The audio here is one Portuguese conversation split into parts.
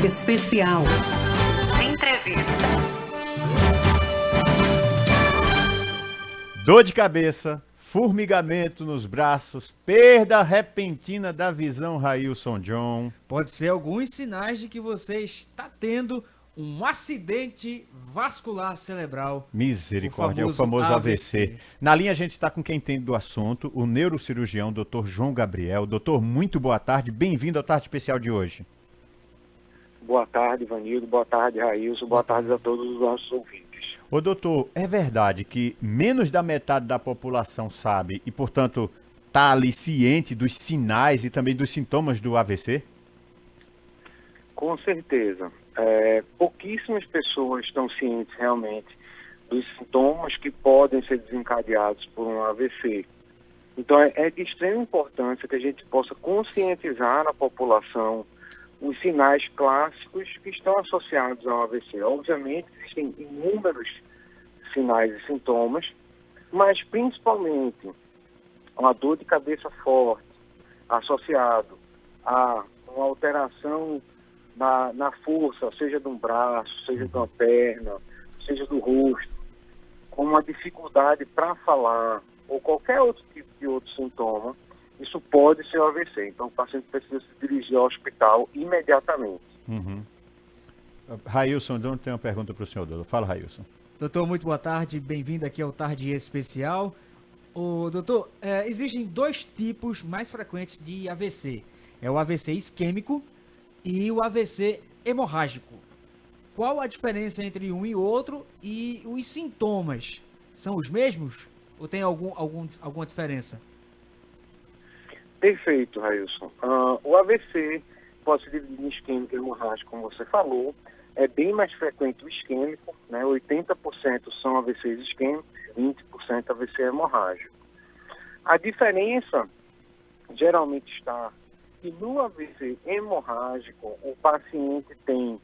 Tarde Especial. Entrevista. Dor de cabeça, formigamento nos braços, perda repentina da visão, Railson John. Pode ser alguns sinais de que você está tendo um acidente vascular cerebral. Misericórdia, é o famoso AVC. Na linha a gente está com quem entende do assunto, o neurocirurgião Dr. João Gabriel. Doutor, muito boa tarde, bem-vindo ao Tarde Especial de hoje. Boa tarde, Ivanildo. Boa tarde, Railson. Boa tarde a todos os nossos ouvintes. Ô doutor, é verdade que menos da metade da população sabe e, portanto, está ali ciente dos sinais e também dos sintomas do AVC? Com certeza. Pouquíssimas pessoas estão cientes realmente dos sintomas que podem ser desencadeados por um AVC. Então, é de extrema importância que a gente possa conscientizar na população os sinais clássicos que estão associados ao AVC. Obviamente, existem inúmeros sinais e sintomas, mas principalmente uma dor de cabeça forte associado a uma alteração na força, seja de um braço, seja de uma perna, seja do rosto, com uma dificuldade para falar ou qualquer outro tipo de outro sintoma, isso pode ser o AVC. Então, o paciente precisa se dirigir ao hospital imediatamente. Railson, eu tenho uma pergunta para o senhor, doutor. Fala, Railson. Doutor, muito boa tarde. Bem-vindo aqui ao Tarde Especial. Doutor, existem dois tipos mais frequentes de AVC. É o AVC isquêmico e o AVC hemorrágico. Qual a diferença entre um e outro e os sintomas? São os mesmos ou tem alguma diferença? Perfeito, Railson. O AVC pode se dividir em isquêmico e hemorrágico, como você falou. É bem mais frequente o isquêmico, né? 80% são AVCs isquêmicos, 20% AVC hemorrágico. A diferença geralmente está que no AVC hemorrágico o paciente tem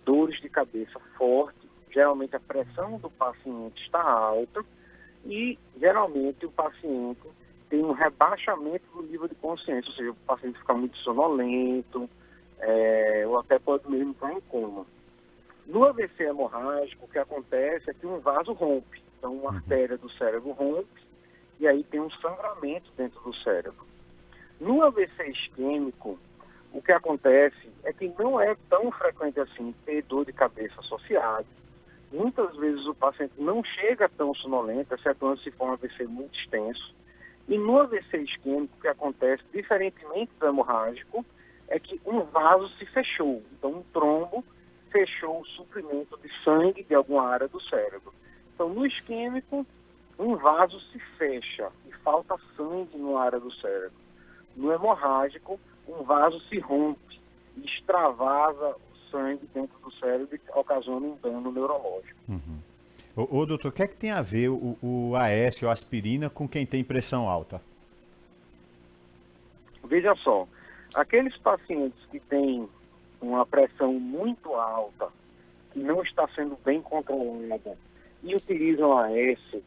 dores de cabeça forte, geralmente a pressão do paciente está alta e geralmente o paciente tem um rebaixamento do nível de consciência, ou seja, o paciente fica muito sonolento, ou até pode mesmo entrar em coma. No AVC hemorrágico, o que acontece é que um vaso rompe, então uma artéria do cérebro rompe, e aí tem um sangramento dentro do cérebro. No AVC isquêmico, o que acontece é que não é tão frequente assim ter dor de cabeça associada. Muitas vezes o paciente não chega tão sonolento, exceto se for um AVC muito extenso. E no AVC isquêmico, o que acontece, diferentemente do hemorrágico, é que um vaso se fechou. Então, um trombo fechou o suprimento de sangue de alguma área do cérebro. Então, no isquêmico, um vaso se fecha e falta sangue numa área do cérebro. No hemorrágico, um vaso se rompe e extravasa o sangue dentro do cérebro e ocasiona um dano neurológico. Ô doutor, o que é que tem a ver o AS ou aspirina com quem tem pressão alta? Veja só, aqueles pacientes que têm uma pressão muito alta, que não está sendo bem controlada e utilizam AS,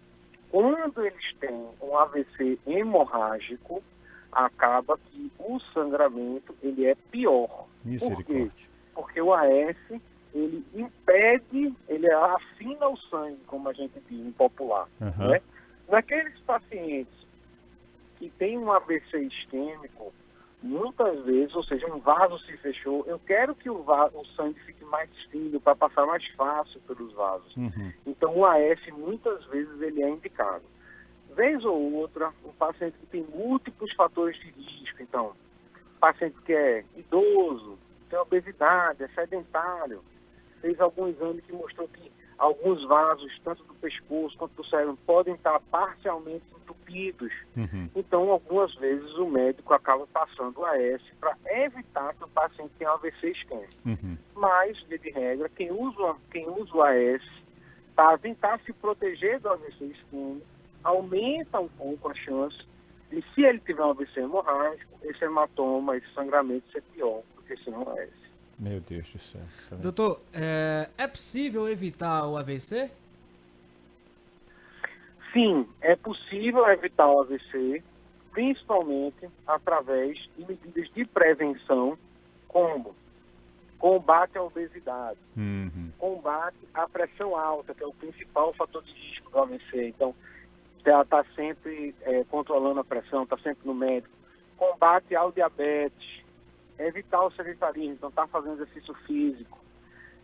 quando eles têm um AVC hemorrágico, acaba que o sangramento ele é pior. Por quê? Porque o AS ele impede, ele afina o sangue, como a gente diz em popular. Né? Naqueles pacientes que têm um AVC isquêmico, muitas vezes, ou seja, um vaso se fechou, eu quero que o sangue fique mais fino para passar mais fácil pelos vasos. Então o AS muitas vezes ele é indicado. Vez ou outra, um paciente que tem múltiplos fatores de risco, então, paciente que é idoso, tem obesidade, é sedentário, fez algum exame que mostrou que alguns vasos, tanto do pescoço quanto do cérebro, podem estar parcialmente entupidos. Então, algumas vezes, o médico acaba passando o AS para evitar que o paciente tenha AVC isquêmico. Mas, via de regra, quem usa o AS para tentar se proteger do AVC isquêmico, aumenta um pouco a chance de, se ele tiver um AVC hemorrágico, esse hematoma, esse sangramento ser pior do que se não AS. Meu Deus do céu. Doutor, é possível evitar o AVC? Sim, é possível evitar o AVC, principalmente através de medidas de prevenção, como combate à obesidade, Uhum. combate à pressão alta, que é o principal fator de risco do AVC. Então, ela está sempre controlando a pressão, está sempre no médico. Combate ao diabetes, evitar o sedentarismo, então está fazendo exercício físico.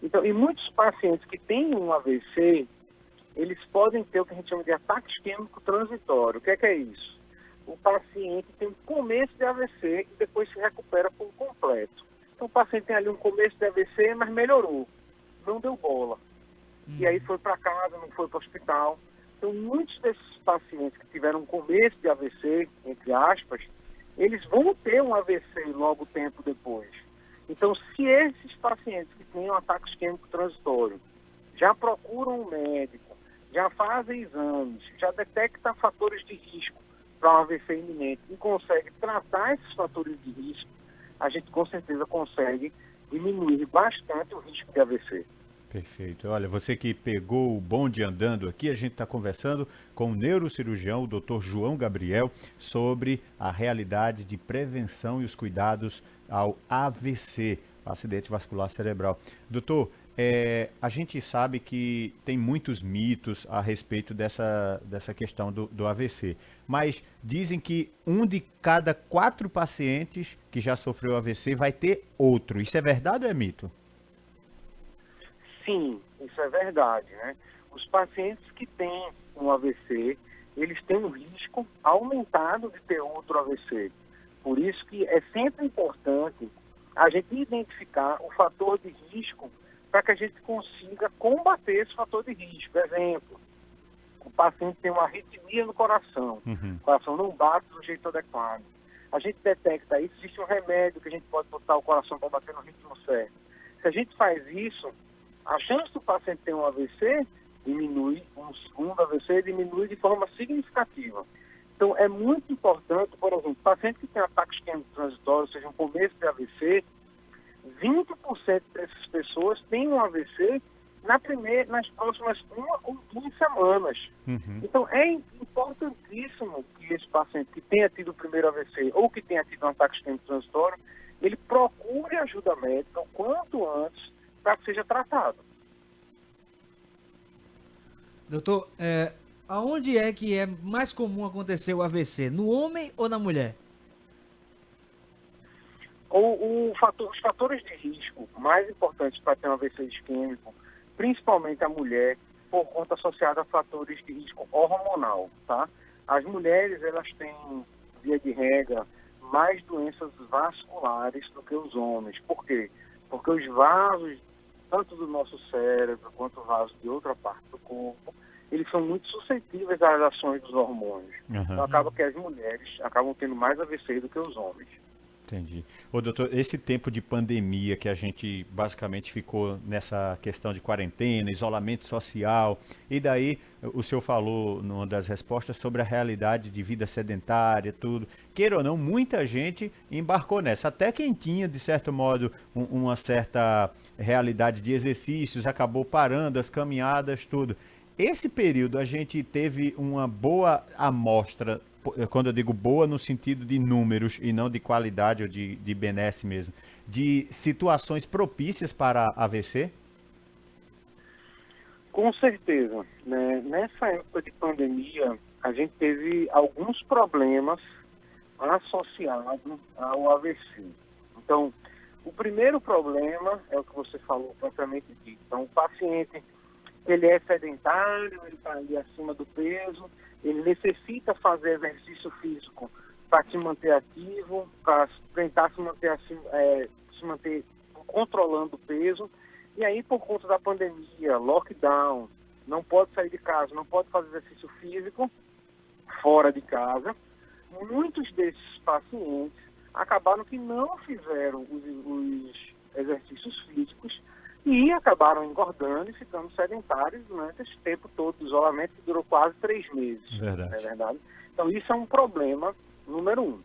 Então, e muitos pacientes que têm um AVC, eles podem ter o que a gente chama de ataque isquêmico transitório. O que é isso? O paciente tem um começo de AVC e depois se recupera por completo. Então, o paciente tem ali um começo de AVC, mas melhorou, não deu bola. E aí foi para casa, não foi para o hospital. Então, muitos desses pacientes que tiveram um começo de AVC, entre aspas, eles vão ter um AVC logo tempo depois. Então, se esses pacientes que têm um ataque isquêmico transitório já procuram um médico, já fazem exames, já detectam fatores de risco para um AVC iminente e consegue tratar esses fatores de risco, a gente com certeza consegue diminuir bastante o risco de AVC. Perfeito. Olha, você que pegou o bonde andando aqui, a gente está conversando com o neurocirurgião, o Dr. João Gabriel, sobre a realidade de prevenção e os cuidados ao AVC, acidente vascular cerebral. Doutor, a gente sabe que tem muitos mitos a respeito dessa questão do AVC, mas dizem que um de cada 4 pacientes que já sofreu AVC vai ter outro. Isso é verdade ou é mito? Sim, isso é verdade, né? Os pacientes que têm um AVC, eles têm um risco aumentado de ter outro AVC. Por isso que é sempre importante a gente identificar o fator de risco para que a gente consiga combater esse fator de risco. Exemplo, o paciente tem uma arritmia no coração, o coração não bate do jeito adequado. A gente detecta isso, existe um remédio que a gente pode botar o coração para bater no ritmo certo. Se a gente faz isso, a chance do paciente ter um AVC diminui, um segundo AVC diminui de forma significativa. Então, é muito importante, por exemplo, paciente que tem ataque isquêmico transitório, ou seja, um começo de AVC, 20% dessas pessoas têm um AVC nas próximas 1 ou 2 semanas. Então, é importantíssimo que esse paciente que tenha tido o primeiro AVC ou que tenha tido um ataque isquêmico transitório, ele procure ajuda médica o quanto antes para que seja tratado. Doutor, aonde é que é mais comum acontecer o AVC? No homem ou na mulher? Os fatores de risco mais importantes para ter um AVC isquêmico, principalmente a mulher, por conta associada a fatores de risco hormonal, tá? As mulheres, elas têm, via de regra, mais doenças vasculares do que os homens. Por quê? Porque os vasos, tanto do nosso cérebro quanto vasos de outra parte do corpo, eles são muito suscetíveis às ações dos hormônios. Então acaba que as mulheres acabam tendo mais AVC do que os homens. Entendi. Ô, doutor, esse tempo de pandemia que a gente basicamente ficou nessa questão de quarentena, isolamento social, e daí o senhor falou numa das respostas sobre a realidade de vida sedentária, tudo. Queira ou não, muita gente embarcou nessa. Até quem tinha, de certo modo, uma certa realidade de exercícios, acabou parando as caminhadas, tudo. Esse período a gente teve uma boa amostra, quando eu digo boa no sentido de números e não de qualidade ou de benesse mesmo, de situações propícias para AVC? Com certeza, né? Nessa época de pandemia, a gente teve alguns problemas associados ao AVC. Então, o primeiro problema é o que você falou propriamente dito. Então, o paciente, ele é sedentário, ele está ali acima do peso, ele necessita fazer exercício físico para se manter ativo, para tentar se manter controlando o peso. E aí, por conta da pandemia, lockdown, não pode sair de casa, não pode fazer exercício físico fora de casa. Muitos desses pacientes acabaram que não fizeram os exercícios físicos e acabaram engordando e ficando sedentários durante esse tempo todo de isolamento, que durou quase 3 meses. Verdade. Não é verdade? Então, isso é um problema número 1.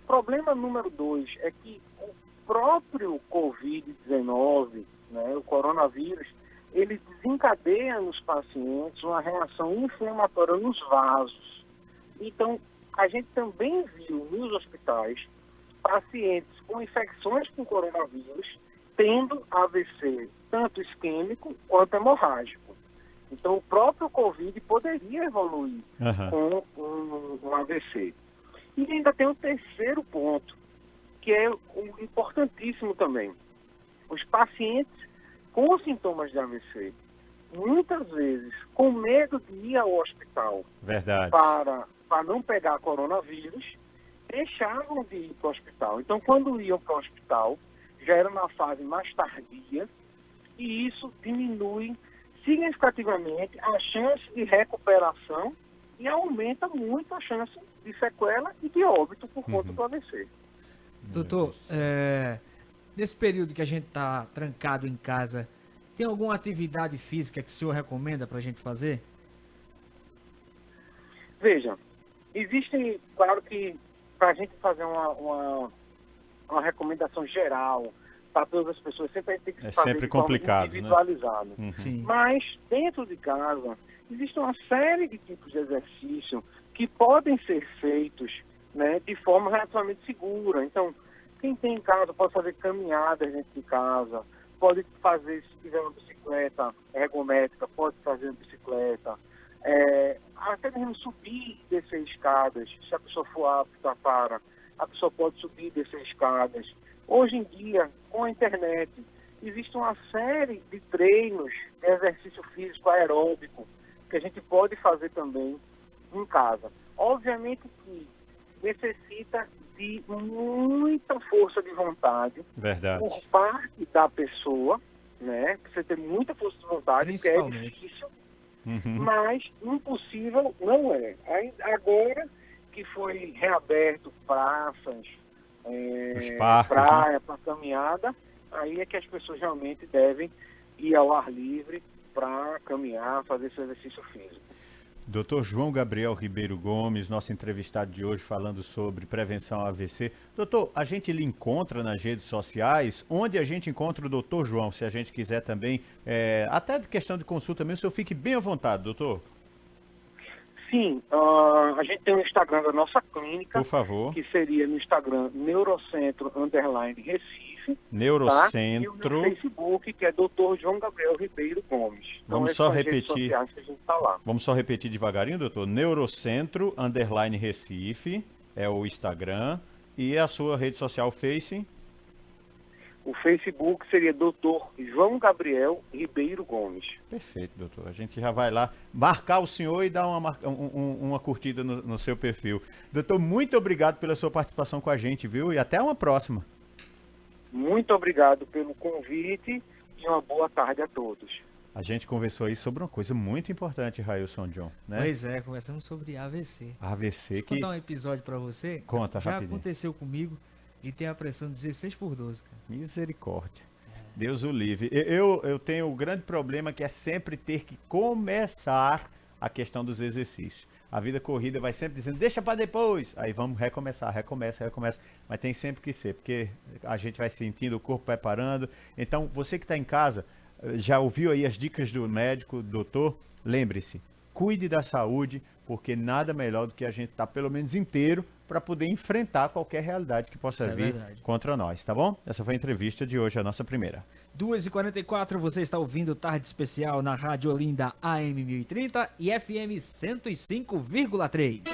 Problema número 2 é que o próprio Covid-19, né, o coronavírus, ele desencadeia nos pacientes uma reação inflamatória nos vasos. Então, a gente também viu nos hospitais pacientes com infecções com coronavírus tendo AVC tanto isquêmico quanto hemorrágico. Então, o próprio COVID poderia evoluir com um AVC. E ainda tem um terceiro ponto, que é importantíssimo também. Os pacientes com sintomas de AVC, muitas vezes com medo de ir ao hospital para não pegar coronavírus, deixavam de ir para o hospital. Então, quando iam para o hospital, já era na fase mais tardia, e isso diminui significativamente a chance de recuperação e aumenta muito a chance de sequela e de óbito por conta do AVC. Doutor, nesse período que a gente está trancado em casa, tem alguma atividade física que o senhor recomenda para a gente fazer? Veja, existe, claro que para a gente fazer uma recomendação geral para todas as pessoas, sempre a gente tem que fazer sempre de forma complicado, individualizada. né? Sim. Mas, dentro de casa, existe uma série de tipos de exercício que podem ser feitos, né, de forma relativamente segura. Então, quem tem em casa pode fazer caminhadas dentro de casa, pode fazer, se tiver uma bicicleta ergométrica, pode fazer uma bicicleta, até mesmo subir e descer escadas. Se a pessoa for apta para, a pessoa pode subir e descer escadas. Hoje em dia, com a internet, existe uma série de treinos de exercício físico aeróbico que a gente pode fazer também em casa. Obviamente que necessita de muita força de vontade por parte da pessoa, né? Precisa ter muita força de vontade, porque é difícil, mas impossível não é. Agora que foi reaberto praças, praia para caminhada, aí é que as pessoas realmente devem ir ao ar livre para caminhar, fazer seu exercício físico. Dr. João Gabriel Ribeiro Gomes, nosso entrevistado de hoje, falando sobre prevenção ao AVC. Doutor, a gente lhe encontra nas redes sociais, onde a gente encontra o Dr. João, se a gente quiser também, até de questão de consulta mesmo, o senhor fique bem à vontade, doutor. Sim, a gente tem o Instagram da nossa clínica, por favor, que seria no Instagram Neurocentro_Recife. Neurocentro. Tá? E o Facebook, que é Dr. João Gabriel Ribeiro Gomes. Então, vamos só repetir. Que a gente tá lá. Vamos só repetir devagarinho, doutor. Neurocentro_Recife é o Instagram. E a sua rede social Face? O Facebook seria Dr. João Gabriel Ribeiro Gomes. Perfeito, doutor. A gente já vai lá marcar o senhor e dar uma curtida no seu perfil. Doutor, muito obrigado pela sua participação com a gente, viu? E até uma próxima. Muito obrigado pelo convite e uma boa tarde a todos. A gente conversou aí sobre uma coisa muito importante, Railson John, né? Pois é, conversamos sobre AVC. AVC que... Vou dar um episódio pra você. Conta já rapidinho. Aconteceu comigo e tem a pressão 16/12, cara. Misericórdia. Deus o livre. Eu tenho o grande problema que é sempre ter que começar a questão dos exercícios. A vida corrida vai sempre dizendo, deixa para depois. Aí vamos recomeçar, recomeça. Mas tem sempre que ser, porque a gente vai sentindo, o corpo vai parando. Então, você que está em casa, já ouviu aí as dicas do médico, do doutor? Lembre-se, cuide da saúde, porque nada melhor do que a gente estar pelo menos inteiro para poder enfrentar qualquer realidade que possa vir contra nós, tá bom? Essa foi a entrevista de hoje, a nossa primeira. 2h44, você está ouvindo Tarde Especial na Rádio Olinda AM 1030 e FM 105,3.